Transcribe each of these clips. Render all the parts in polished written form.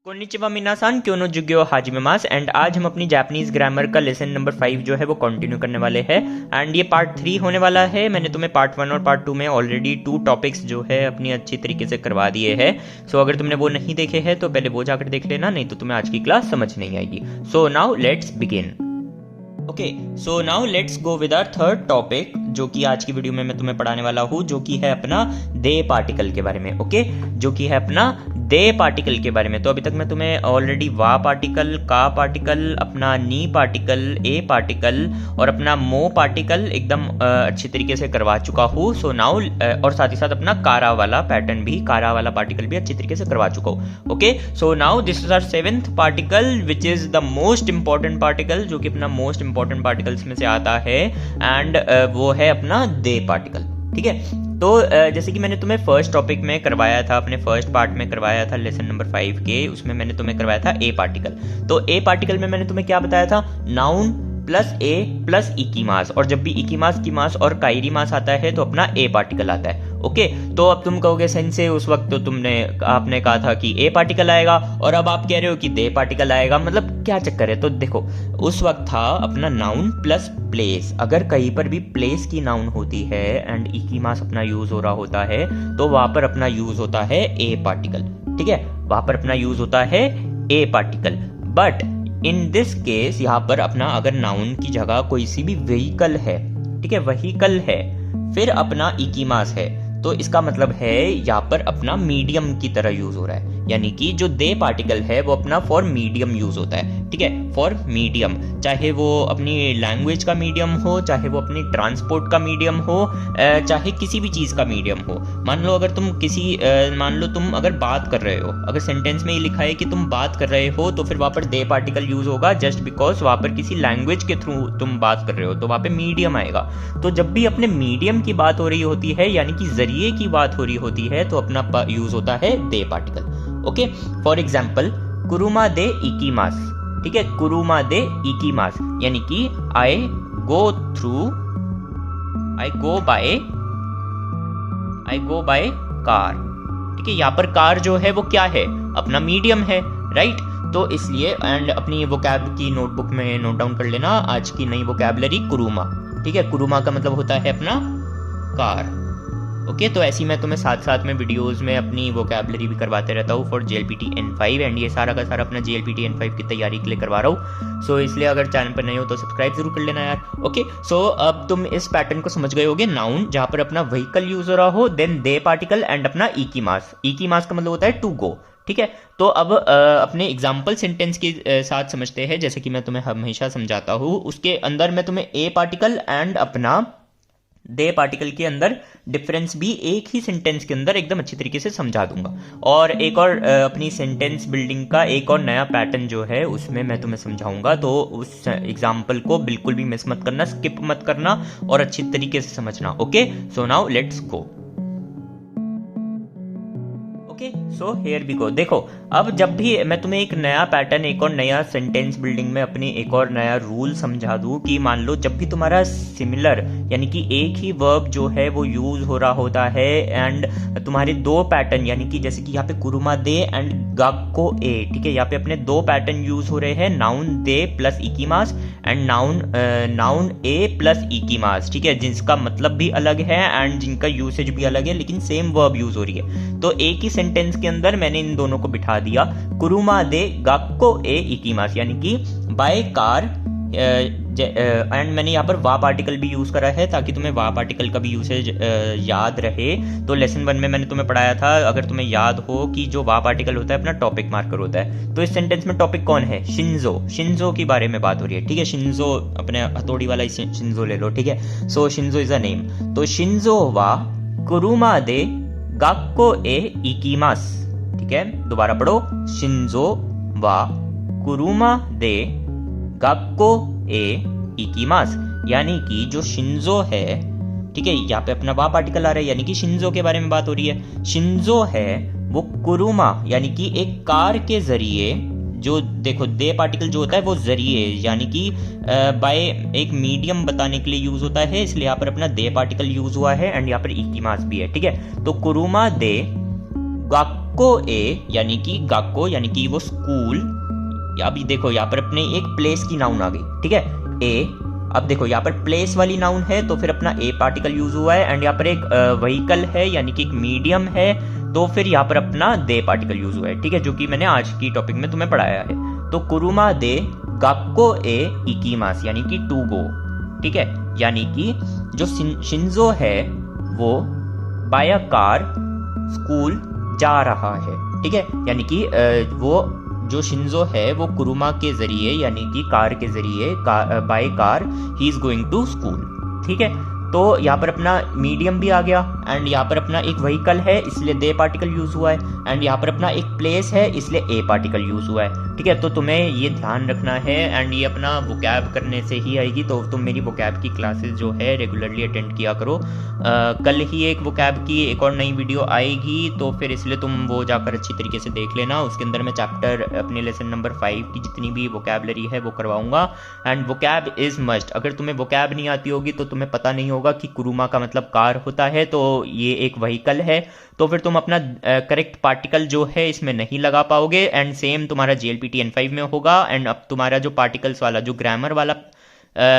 कोन्निचिवा मिनासान क्योनो जुगियो हाजिमे mass and आज हम अपनी जापानीज ग्रामर का लेसन नंबर 5 जो है वो कंटिन्यू करने वाले हैं एंड ये पार्ट 3 होने वाला है। मैंने तुम्हें पार्ट 1 और पार्ट 2 में ऑलरेडी 2 टॉपिक्स जो है अपनी अच्छी तरीके से करवा दिए हैं। सो अगर तुमने वो नहीं देखे हैं तो पहले वो जाकर देख लेना, नहीं तो तुम्हें आज की क्लास समझ नहीं आएगी। So now let's begin. Okay, so now let's go with our third topic जो कि आज की वीडियो में मैं तुम्हें पढ़ाने वाला हूँ, जो कि है अपना दे पार्टिकल के बारे में। ओके, जो कि है अपना दे पार्टिकल के बारे में। तो अभी तक मैं तुम्हें ऑलरेडी वा पार्टिकल, का पार्टिकल, अपना नी पार्टिकल, ए पार्टिकल और अपना मो पार्टिकल एकदम अच्छी तरीके से करवा चुका हूँ। सो नाउ और साथ ही साथ अपना कारा वाला पैटर्न भी, कारा वाला पार्टिकल भी अच्छी तरीके से करवा चुका हूँ। Okay, so now this is our 7th particle which is the most important particle, जो कि अपना मोस्ट इंपॉर्टेंट पार्टिकल्स में से आता है एंड वो है अपना दे पार्टिकल। ठीक है, तो जैसे कि मैंने तुम्हें फर्स्ट टॉपिक में करवाया था, अपने फर्स्ट पार्ट में करवाया था लेसन नंबर 5 के, उसमें मैंने तुम्हें करवाया था ए पार्टिकल। तो ए पार्टिकल में मैंने तुम्हें क्या बताया था, नाउन प्लस ए प्लस इकीमास, और जब भी इकीमास, कीमास और काइरी मास आता है तो अपना ए पार्टिकल आता है। ओके, तो अब तुम कहोगे सेंसे उस वक्त तो आपने कहा था कि ए पार्टिकल आएगा और अब आप कह रहे हो कि दे पार्टिकल आएगा, मतलब क्या चक्कर है। तो देखो, उस वक्त था अपना नाउन प्लस प्लेस। अगर कहीं पर भी प्लेस की नाउन होती है एंड इकीमास अपना यूज हो रहा होता है तो वहां पर अपना यूज होता है ए पार्टिकल। ठीक है, वहां पर अपना यूज होता है ए particle. But in this case यहाँ पर अपना अगर नाउन की जगह कोई सी भी व्हीकल है, ठीक है, व्हीकल है, फिर अपना इकीमास है, तो इसका मतलब है यहाँ पर अपना मीडियम की तरह यूज हो रहा है। यानी कि जो दे पार्टिकल है वो अपना फॉर मीडियम यूज होता है। ठीक है, फॉर मीडियम, चाहे वो अपनी लैंग्वेज का मीडियम हो, चाहे वो अपनी ट्रांसपोर्ट का मीडियम हो, चाहे किसी भी चीज का मीडियम हो। मान लो अगर तुम मान लो तुम अगर बात कर रहे हो, अगर सेंटेंस में ये लिखा है कि तुम बात कर रहे हो, तो फिर वहां पर दे पार्टिकल यूज होगा जस्ट बिकॉज वहां पर किसी लैंग्वेज के थ्रू तुम बात कर रहे हो, तो वहां पे मीडियम आएगा। तो जब भी अपने मीडियम की बात हो रही होती है, यानी कि जरिए की बात हो रही होती है, तो अपना यूज होता है दे पार्टिकल। ओके, फॉर एग्जाम्पल कुरुमा दे इकीमास। ठीक है, कुरुमा दे इकीमास यानी कि आई गो बाय कार। ठीक है, यहाँ पर कार जो है वो क्या है, अपना मीडियम है, राइट। तो इसलिए एंड अपनी वोकैब की नोटबुक में नोट डाउन कर लेना आज की नई वोकैबलरी कुरुमा। ठीक है, कुरुमा का मतलब होता है अपना कार। ओके, तो ऐसी मैं तुम्हें साथ साथ में वीडियोस में अपनी वोकैबलरी भी करवाते रहता हूँ फॉर JLPT N5 एंड ये सारा का सारा अपना JLPT N5 की तैयारी के लिए करवा रहा हूँ। सो इसलिए अगर चैनल पर नहीं हो तो सब्सक्राइब जरूर कर लेना यार। ओके, सो अब तुम इस पैटर्न को समझ गए होगे, नाउन जहाँ पर अपना व्हीकल यूज हो रहा हो, देन दे पार्टिकल एंड अपना इकीमास। इकीमास का मतलब होता है टू गो। ठीक है, तो अब अपने एग्जाम्पल सेंटेंस के साथ समझते हैं, जैसे कि मैं तुम्हें हमेशा समझाता हूँ। उसके अंदर मैं तुम्हें ए पार्टिकल एंड अपना दे पार्टिकल के अंदर डिफरेंस भी एक ही सेंटेंस के अंदर एकदम अच्छी तरीके से समझा दूंगा। और एक और अपनी सेंटेंस बिल्डिंग का एक और नया पैटर्न जो है उसमें मैं तुम्हें समझाऊंगा, तो उस एग्जाम्पल को बिल्कुल भी मिस मत करना, स्किप मत करना और अच्छी तरीके से समझना। Okay, so now let's go. So here we go. देखो, अब जब भी मैं तुम्हें एक नया पैटर्न, एक और नया सेंटेंस बिल्डिंग में अपनी एक और नया रूल समझा दूं कि मान लो जब भी तुम्हारा सिमिलर यानी कि एक ही वर्ब जो है वो यूज हो रहा होता है एंड तुम्हारे दो पैटर्न, यानी कि जैसे कि यहाँ पे कुरुमा दे एंड गाक्को ए, ठीक है, यहाँ पे अपने दो पैटर्न यूज हो रहे हैं, नाउन दे प्लस इकीमास एंड नाउन ए प्लस इकीमास। ठीक है, जिसका मतलब भी अलग है एंड जिनका यूसेज भी अलग है, लेकिन सेम वर्ब यूज हो रही है। तो एक ही सेंटेंस के अंदर मैंने इन दोनों को बिठा दिया, कुरुमा दे गाक्को ए इकीमास, यानी कि बाय कार एंड मैंने यहाँ पर वा पार्टिकल भी यूज करा है ताकि तुम्हें वा पार्टिकल का भी यूसेज याद रहे। तो लेसन 1 में मैंने तुम्हें पढ़ाया था, अगर तुम्हें याद हो, कि जो वा पार्टिकल होता है अपना टॉपिक मार्कर होता है। तो इस सेंटेंस में टॉपिक कौन है, शिंजो। शिंजो की बारे में बात हो रही है। ठीक है, शिंजो अपने हथौड़ी वाला शिंजो ले लो। ठीक है, सो शिंजो इज अ नेम। तो शिंजो वा कुरुमा दे गाक्को ए इकीमास। ठीक है, दोबारा पढ़ो, शिंजो वा कुरुमा दे गाक्को ए इकीमास, यानी कि जो शिंजो है, ठीक है, यहाँ पे अपना वा पार्टिकल आ रहा है, यानी कि शिंजो के बारे में बात हो रही है। शिंजो है वो कुरुमा यानी कि एक कार के जरिए, जो देखो दे पार्टिकल जो होता है वो जरिए यानी कि बाय एक मीडियम बताने के लिए यूज होता है, इसलिए यहाँ पर अपना दे पार्टिकल यूज हुआ है एंड यहाँ पर इकीमास भी है। ठीक है, तो कुरुमा दे गाक्को गाक्को ए यानी कि गाक्को यानी कि वो स्कूल। अभी देखो यहाँ पर अपने एक प्लेस की नाउन आ गई, ठीक है, ए। अब देखो यहाँ पर प्लेस वाली नाउन है तो फिर अपना ए पार्टिकल यूज हुआ है, एंड यहाँ पर एक व्हीकल है यानी कि एक मीडियम है तो फिर यहाँ पर अपना दे पार्टिकल यूज हुआ है, ठीक है, जो कि मैंने आज की टॉपिक में तुम्हें पढ़ाया है। तो कुरुमा दे गाक्को ए इकीमास यानी कि टू गो, ठीक है, यानी कि जो शिंजो है वो बाय कार स्कूल जा रहा है, ठीक है, यानी कि वो जो शिंजो है वो कुरुमा के जरिए यानी कि कार के जरिए by car he is going to school, ठीक है। तो यहाँ पर अपना मीडियम भी आ गया, एंड यहाँ पर अपना एक व्हीकल है इसलिए दे पार्टिकल यूज हुआ है, एंड यहाँ पर अपना एक प्लेस है इसलिए ए पार्टिकल यूज हुआ है, ठीक है। तो तुम्हें ये ध्यान रखना है, एंड ये अपना वोकैब करने से ही आएगी। तो तुम मेरी वोकैब की क्लासेस जो है रेगुलरली अटेंड किया करो। कल ही एक वोकैब की एक और नई वीडियो आएगी, तो फिर इसलिए तुम वो जाकर अच्छी तरीके से देख लेना। उसके अंदर मैं चैप्टर अपने लेसन नंबर 5 की जितनी भी वोकैबलरी है वो करवाऊंगा, एंड वोकैब इज मस्ट। अगर तुम्हें वोकैब नहीं आती होगी तो तुम्हें पता नहीं होगा कि कुरुमा का मतलब कार होता है, तो ये एक व्हीकल है, तो फिर तुम अपना करेक्ट पार्टिकल जो है इसमें नहीं लगा पाओगे, एंड सेम तुम्हारा JLPT N5 में होगा। एंड अब तुम्हारा जो पार्टिकल्स वाला जो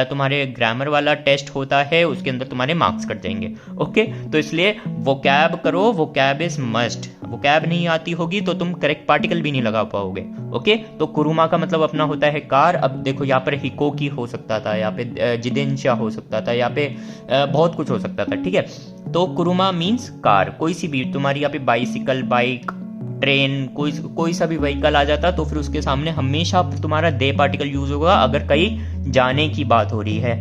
तुम्हारे ग्रामर वाला टेस्ट होता है उसके अंदर तुम्हारे मार्क्स कट जाएंगे, ओके। तो इसलिए वोकैब करो, वोकैब इज मस्ट। वोकैब नहीं आती होगी तो तुम करेक्ट पार्टिकल भी नहीं लगा पाओगे, ओके। तो कुरुमा का मतलब अपना होता है कार। अब देखो यहाँ पर हिकोकी हो सकता था, यहाँ पे जिदेंशा हो सकता था, यहाँ पे बहुत कुछ हो सकता था, ठीक है। तो कुरुमा मीन्स कार, कोई सी भी तुम्हारी यहाँ पे बाइसिकल, बाइक, ट्रेन, कोई सा भी व्हीकल आ जाता तो फिर उसके सामने हमेशा तुम्हारा दे पार्टिकल यूज होगा अगर कहीं जाने की बात हो रही है,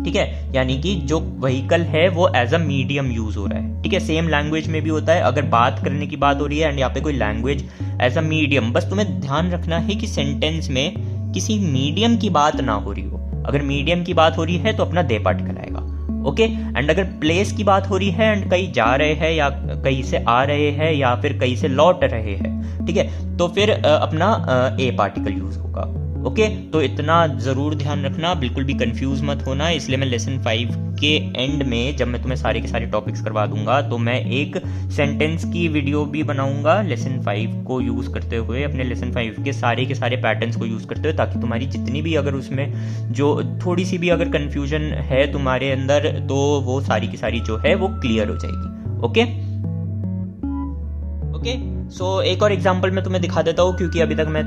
ठीक है। यानी कि जो व्हीकल है वो एज अ मीडियम यूज हो रहा है, ठीक है। सेम लैंग्वेज में भी होता है, अगर बात करने की बात हो रही है एंड यहाँ पे कोई लैंग्वेज एज अ मीडियम, बस तुम्हें ध्यान रखना है कि सेंटेंस में किसी मीडियम की बात ना हो रही हो। अगर मीडियम की बात हो रही है तो अपना दे पार्टिकल आएगा, ओके। एंड अगर प्लेस की बात हो रही है एंड कहीं जा रहे हैं या कहीं से आ रहे हैं या फिर कहीं से लौट रहे हैं, ठीक है, तो फिर अपना ए पार्टिकल यूज होगा, ओके। तो इतना जरूर ध्यान रखना, बिल्कुल भी कंफ्यूज मत होना। इसलिए मैं लेसन 5 के एंड में जब मैं तुम्हें सारे के सारे टॉपिक्स करवा दूंगा तो मैं एक सेंटेंस की वीडियो भी बनाऊंगा लेसन 5 को यूज करते हुए, अपने लेसन 5 के सारे पैटर्न्स को यूज करते हुए, ताकि तुम्हारी जितनी भी अगर उसमें जो थोड़ी सी भी अगर कंफ्यूजन है तुम्हारे अंदर तो वो सारी की सारी जो है वो क्लियर हो जाएगी, ओके। सो एक और एग्जांपल मैं तुम्हें दिखा देता हूँ, क्योंकि अभी तक मैं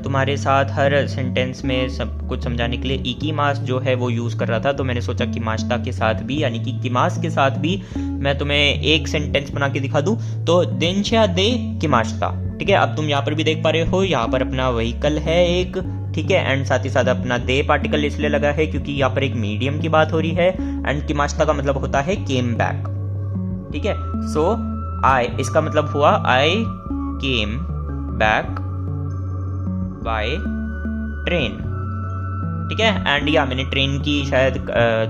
तुम्हारे साथ हर सेंटेंस में सब कुछ समझाने के लिए इकीमास जो है वो यूज़ कर रहा था। तो मैंने सोचा किमाश्ता के साथ भी यानी कि किमास के साथ भी मैं तुम्हें एक सेंटेंस बना के दिखा दूँ। तो देंशा दे किमाश्ता, ठीक है। अब तुम यहाँ पर भी देख पा रहे हो, यहाँ पर अपना व्हीकल है एक, ठीक है, एंड साथ ही साथ अपना दे पार्टिकल इसलिए लगा है क्योंकि यहाँ पर एक मीडियम की बात हो रही है, एंड किमाश्ता का मतलब होता है केम बैक, ठीक है। सो आई, इसका मतलब हुआ आई केम बैक बाय ट्रेन, ठीक है। एंड या मैंने ट्रेन की शायद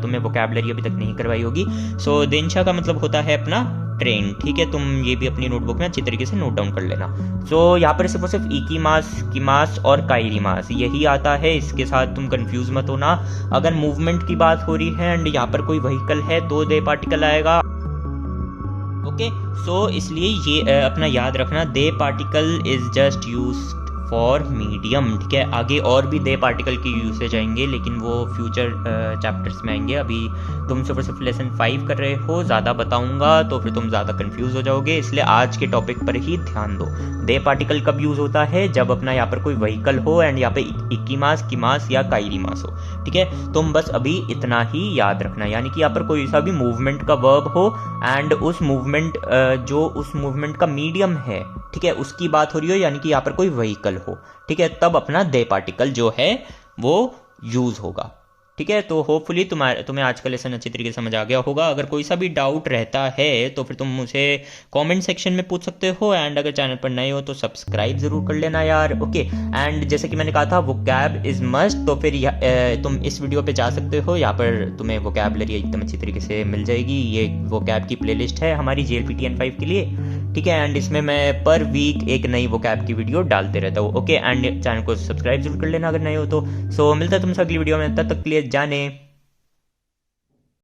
तुम्हें वोकैबलरी अभी तक नहीं करवाई होगी। सो देंशा का मतलब होता है अपना ट्रेन, ठीक है। तुम ये भी अपनी नोटबुक में अच्छी तरीके से नोट डाउन कर लेना। सो यहाँ पर सिर्फ इकीमास, किमास और काइरीमास यही आता है, इसके साथ तुम कंफ्यूज मत होना। अगर मूवमेंट की बात हो रही है एंड यहाँ पर कोई व्हीकल है तो दे पार्टिकल आएगा, ओके। सो इसलिए ये अपना याद रखना, दे particle is just used for medium, ठीक है। आगे और भी दे पार्टिकल की यूसेज आएंगे लेकिन वो फ्यूचर चैप्टर्स में आएंगे। अभी तुम सिर्फ लेसन 5 कर रहे हो, ज़्यादा बताऊंगा तो फिर तुम ज़्यादा कंफ्यूज हो जाओगे, इसलिए आज के टॉपिक पर ही ध्यान दो। दे पार्टिकल कब यूज़ होता है? जब अपना यहाँ पर कोई व्हीकल हो एंड यहाँ पे इकीमास, किमास या काइरीमास हो, ठीक है। तुम बस अभी इतना ही याद रखना, यानी कि यहाँ पर कोई सा भी मूवमेंट का वर्ब हो एंड उस मूवमेंट जो उस मूवमेंट का मीडियम है, ठीक है, उसकी बात हो रही हो, यानी कि यहाँ पर कोई व्हीकल हो, ठीक है, तब अपना दे पार्टिकल जो है वो यूज होगा, ठीक है। तो होपफुली तुम्हें आज का लेसन अच्छी तरीके से समझ आ गया होगा। अगर कोई सा भी डाउट रहता है तो फिर तुम मुझे कमेंट सेक्शन में पूछ सकते हो, एंड अगर चैनल पर नए हो तो सब्सक्राइब जरूर कर लेना यार, ओके। एंड जैसे कि मैंने कहा था वोकैब इज मस्ट, तो फिर तुम इस वीडियो पे जा सकते हो, यहाँ पर तुम्हें वोकैबलरी एकदम अच्छी तरीके से मिल जाएगी। ये वोकैब की प्लेलिस्ट है हमारी JLPT N5 के लिए, ठीक है। एंड इसमें मैं पर वीक एक नई वोकैब की वीडियो डालते रहता हूँ, ओके। एंड चैनल को सब्सक्राइब जरूर कर लेना अगर नए हो तो। सो मिलता है तुमसे अगली वीडियो में, तब तक के लिए जाने।